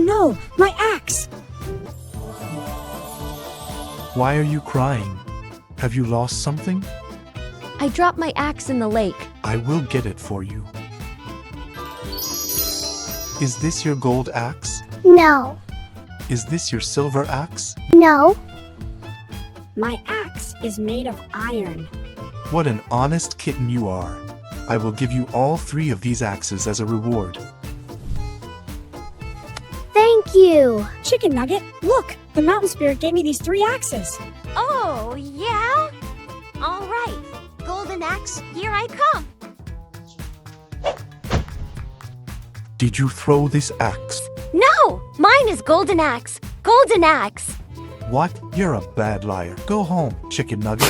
no, my axe! Why are you crying? Have you lost something? I dropped my axe in the lake. I will get it for you. Is this your gold axe? No. Is this your silver axe? No. My axe is made of iron. What an honest kitten you are. I will give you all 3 of these axes as a reward. Thank you. Chicken Nugget, look! The mountain spirit gave me these 3 axes. Oh, yeah? All right. Golden axe, here I come. Did you throw this axe? No! Mine is golden axe. Golden axe. What? You're a bad liar. Go home, chicken nugget.